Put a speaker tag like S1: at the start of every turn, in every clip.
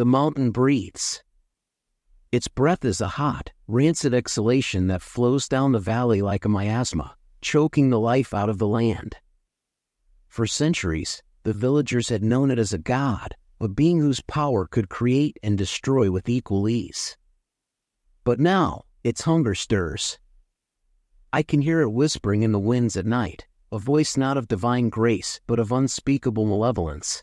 S1: The mountain breathes. Its breath is a hot, rancid exhalation that flows down the valley like a miasma, choking the life out of the land. For centuries, the villagers had known it as a god, a being whose power could create and destroy with equal ease. But now, its hunger stirs. I can hear it whispering in the winds at night, a voice not of divine grace but of unspeakable malevolence.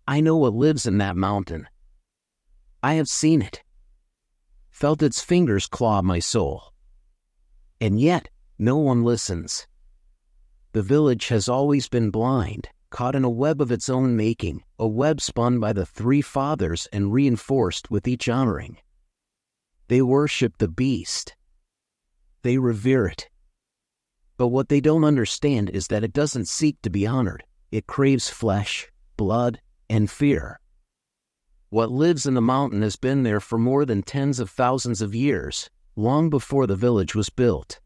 S1: I know what lives in that mountain. I have seen it, felt its fingers claw my soul. And yet, no one listens. The village has always been blind, caught in a web of its own making, a web spun by the three fathers and reinforced with each honoring. They worship the beast. They revere it. But what they don't understand is that it doesn't seek to be honored. It craves flesh, blood, and fear. What lives in the mountain has been there for more than tens of thousands of years, long before the village was built.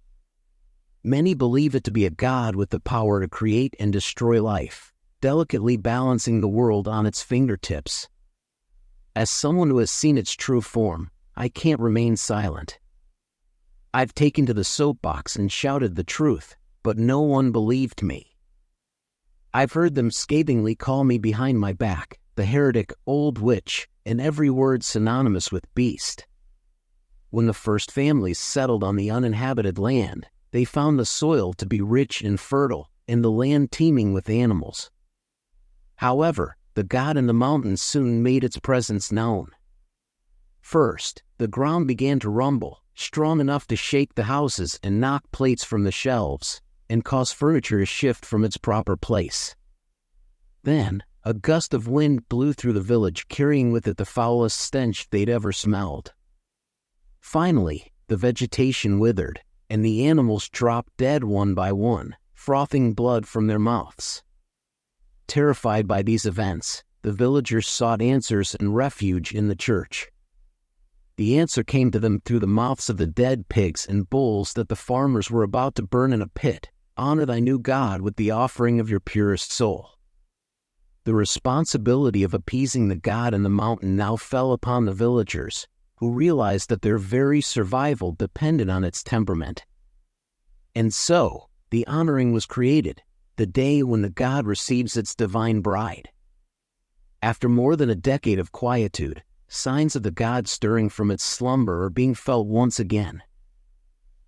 S1: Many believe it to be a god with the power to create and destroy life, delicately balancing the world on its fingertips. As someone who has seen its true form, I can't remain silent. I've taken to the soapbox and shouted the truth, but no one believed me. I've heard them scathingly call me behind my back, the heretic, old witch, and every word synonymous with beast. When the first families settled on the uninhabited land, they found the soil to be rich and fertile, and the land teeming with animals. However, the god in the mountains soon made its presence known. First, the ground began to rumble, strong enough to shake the houses and knock plates from the shelves, and cause furniture to shift from its proper place. Then, a gust of wind blew through the village, carrying with it the foulest stench they'd ever smelled. Finally, the vegetation withered, and the animals dropped dead one by one, frothing blood from their mouths. Terrified by these events, the villagers sought answers and refuge in the church. The answer came to them through the mouths of the dead pigs and bulls that the farmers were about to burn in a pit. Honor thy new God with the offering of your purest soul. The responsibility of appeasing the god in the mountain now fell upon the villagers, who realized that their very survival depended on its temperament. And so, the honoring was created, the day when the god receives its divine bride. After more than a decade of quietude, signs of the god stirring from its slumber are being felt once again.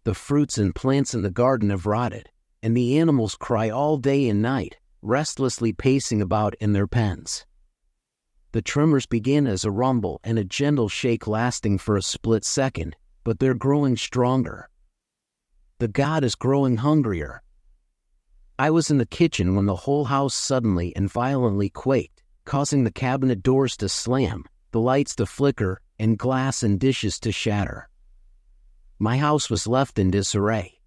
S1: The fruits and plants in the garden have rotted, and the animals cry all day and night, restlessly pacing about in their pens. The tremors begin as a rumble and a gentle shake lasting for a split second, but they're growing stronger. The god is growing hungrier. I was in the kitchen when the whole house suddenly and violently quaked, causing the cabinet doors to slam, the lights to flicker, and glass and dishes to shatter. My house was left in disarray.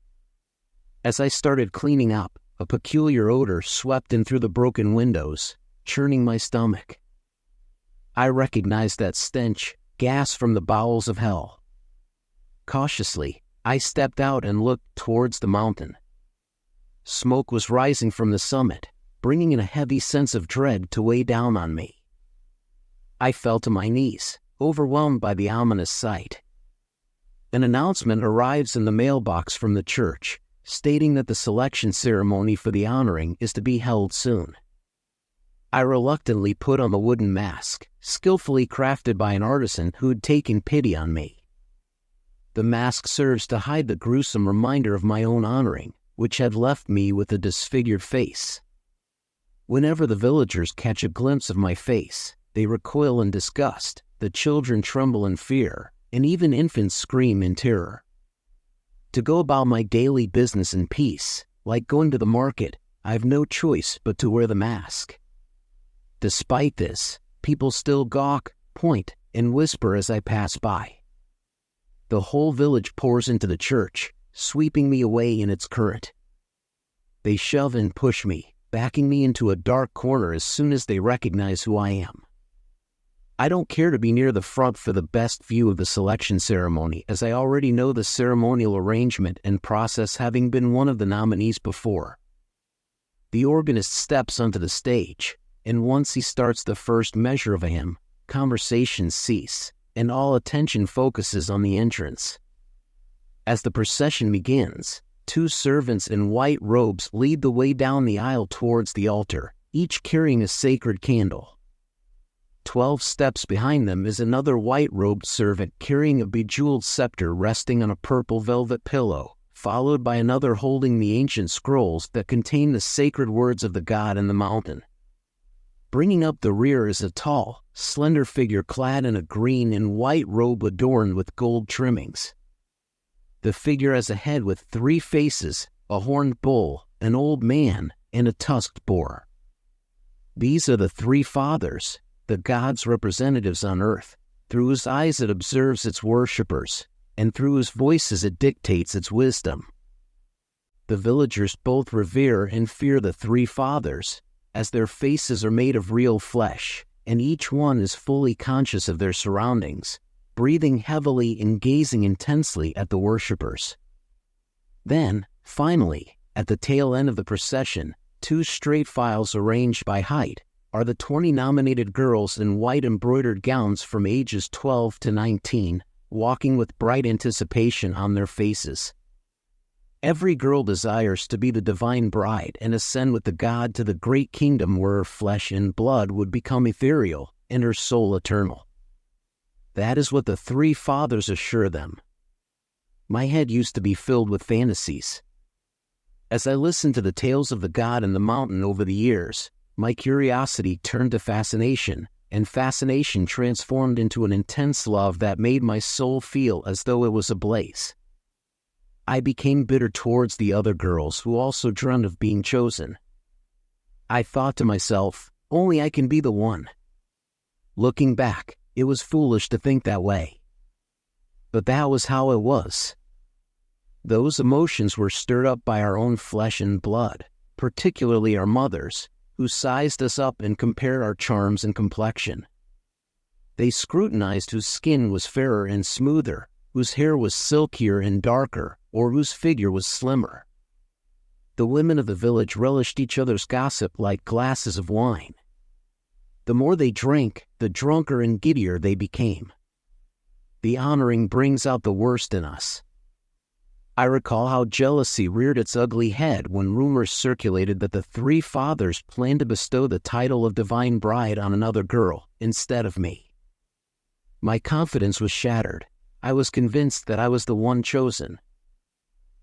S1: As I started cleaning up, a peculiar odor swept in through the broken windows, churning my stomach. I recognized that stench, gas from the bowels of hell. Cautiously, I stepped out and looked towards the mountain. Smoke was rising from the summit, bringing in a heavy sense of dread to weigh down on me. I fell to my knees, overwhelmed by the ominous sight. An announcement arrives in the mailbox from the church, stating that the selection ceremony for the honoring is to be held soon. I reluctantly put on the wooden mask, skillfully crafted by an artisan who had taken pity on me. The mask serves to hide the gruesome reminder of my own honoring, which had left me with a disfigured face. Whenever the villagers catch a glimpse of my face, they recoil in disgust, the children tremble in fear, and even infants scream in terror. To go about my daily business in peace, like going to the market, I have no choice but to wear the mask. Despite this, people still gawk, point, and whisper as I pass by. The whole village pours into the church, sweeping me away in its current. They shove and push me, backing me into a dark corner as soon as they recognize who I am. I don't care to be near the front for the best view of the selection ceremony, as I already know the ceremonial arrangement and process, having been one of the nominees before. The organist steps onto the stage, and once he starts the first measure of a hymn, conversations cease, and all attention focuses on the entrance. As the procession begins, 2 servants in white robes lead the way down the aisle towards the altar, each carrying a sacred candle. 12 steps behind them is another white-robed servant carrying a bejeweled scepter resting on a purple velvet pillow, followed by another holding the ancient scrolls that contain the sacred words of the God in the mountain. Bringing up the rear is a tall, slender figure clad in a green and white robe adorned with gold trimmings. The figure has a head with 3 faces, a horned bull, an old man, and a tusked boar. These are the 3 fathers, the God's representatives on earth, through whose eyes it observes its worshippers, and through whose voices it dictates its wisdom. The villagers both revere and fear the 3 fathers, as their faces are made of real flesh, and each one is fully conscious of their surroundings, breathing heavily and gazing intensely at the worshippers. Then, finally, at the tail end of the procession, 2 straight files arranged by height are the 20 nominated girls in white embroidered gowns from ages 12 to 19, walking with bright anticipation on their faces. Every girl desires to be the divine bride and ascend with the God to the great kingdom where her flesh and blood would become ethereal and her soul eternal. That is what the 3 fathers assure them. My head used to be filled with fantasies. As I listened to the tales of the God in the mountain over the years, my curiosity turned to fascination, and fascination transformed into an intense love that made my soul feel as though it was ablaze. I became bitter towards the other girls who also dreamed of being chosen. I thought to myself, only I can be the one. Looking back, it was foolish to think that way. But that was how it was. Those emotions were stirred up by our own flesh and blood, particularly our mothers, who sized us up and compared our charms and complexion. They scrutinized whose skin was fairer and smoother, whose hair was silkier and darker, or whose figure was slimmer. The women of the village relished each other's gossip like glasses of wine. The more they drank, the drunker and giddier they became. The honoring brings out the worst in us. I recall how jealousy reared its ugly head when rumors circulated that the 3 fathers planned to bestow the title of divine bride on another girl instead of me. My confidence was shattered. I was convinced that I was the one chosen.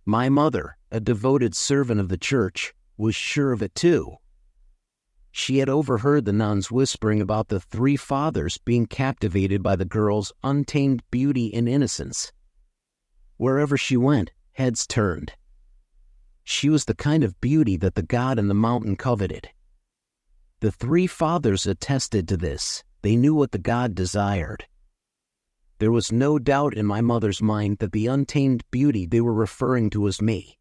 S1: My mother, a devoted servant of the church, was sure of it too. She had overheard the nuns whispering about the 3 fathers being captivated by the girl's untamed beauty and innocence. Wherever she went, heads turned. She was the kind of beauty that the God in the mountain coveted. The 3 fathers attested to this. They knew what the God desired. There was no doubt in my mother's mind that the untamed beauty they were referring to was me.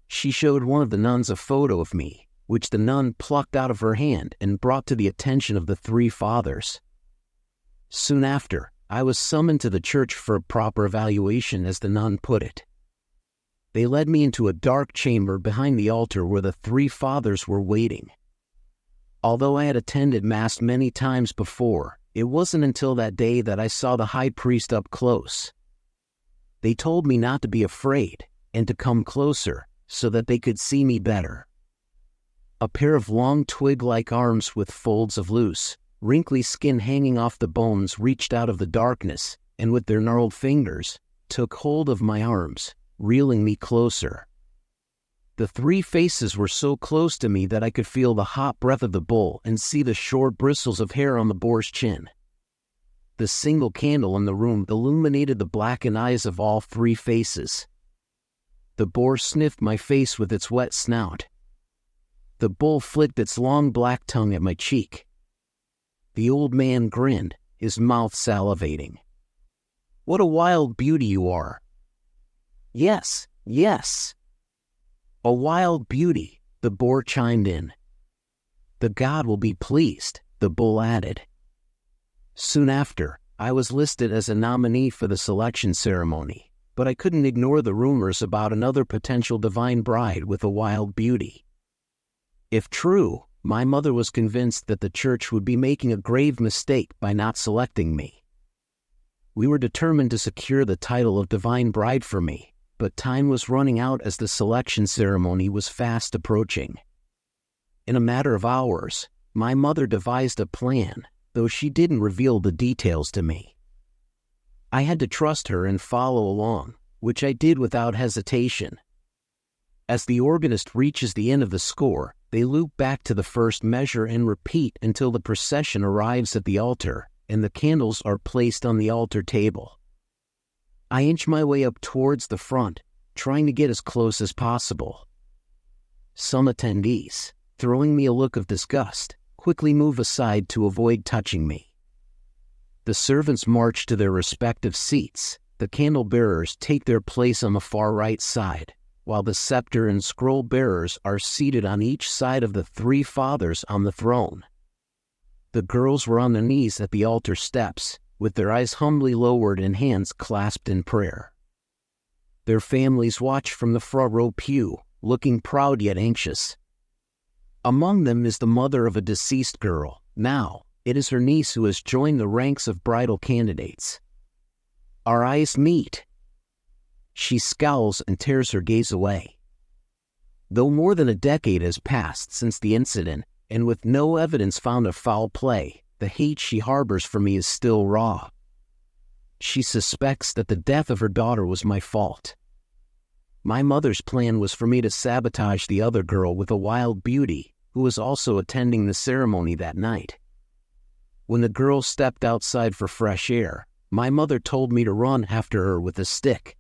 S1: She showed one of the nuns a photo of me, which the nun plucked out of her hand and brought to the attention of the 3 fathers. Soon after, I was summoned to the church for a proper evaluation, as the nun put it. They led me into a dark chamber behind the altar where the 3 fathers were waiting. Although I had attended Mass many times before, it wasn't until that day that I saw the high priest up close. They told me not to be afraid and to come closer so that they could see me better. A pair of long twig-like arms with folds of loose, wrinkly skin hanging off the bones reached out of the darkness and with their gnarled fingers took hold of my arms, reeling me closer. The 3 faces were so close to me that I could feel the hot breath of the bull and see the short bristles of hair on the boar's chin. The single candle in the room illuminated the blackened eyes of all 3 faces. The boar sniffed my face with its wet snout. The bull flicked its long black tongue at my cheek. The old man grinned, his mouth salivating. "What a wild beauty you are." "Yes, yes." "A wild beauty," the boar chimed in. "The God will be pleased," the bull added. Soon after, I was listed as a nominee for the selection ceremony, but I couldn't ignore the rumors about another potential divine bride with a wild beauty. If true, My mother was convinced that the church would be making a grave mistake by not selecting me. We were determined to secure the title of Divine Bride for me, but time was running out as the selection ceremony was fast approaching. In a matter of hours, my mother devised a plan, though she didn't reveal the details to me. I had to trust her and follow along, which I did without hesitation. As the organist reaches the end of the score, they loop back to the first measure and repeat until the procession arrives at the altar, and the candles are placed on the altar table. I inch my way up towards the front, trying to get as close as possible. Some attendees, throwing me a look of disgust, quickly move aside to avoid touching me. The servants march to their respective seats. The candle bearers take their place on the far right side, while the scepter and scroll bearers are seated on each side of the three fathers on the throne. The girls were on their knees at the altar steps, with their eyes humbly lowered and hands clasped in prayer. Their families watch from the front row pew, looking proud yet anxious. Among them is the mother of a deceased girl. Now, it is her niece who has joined the ranks of bridal candidates. Our eyes meet. She scowls and tears her gaze away. Though more than a decade has passed since the incident, and with no evidence found of foul play, the hate she harbors for me is still raw. She suspects that the death of her daughter was my fault. My mother's plan was for me to sabotage the other girl with a wild beauty who was also attending the ceremony that night. When the girl stepped outside for fresh air, my mother told me to run after her with a stick.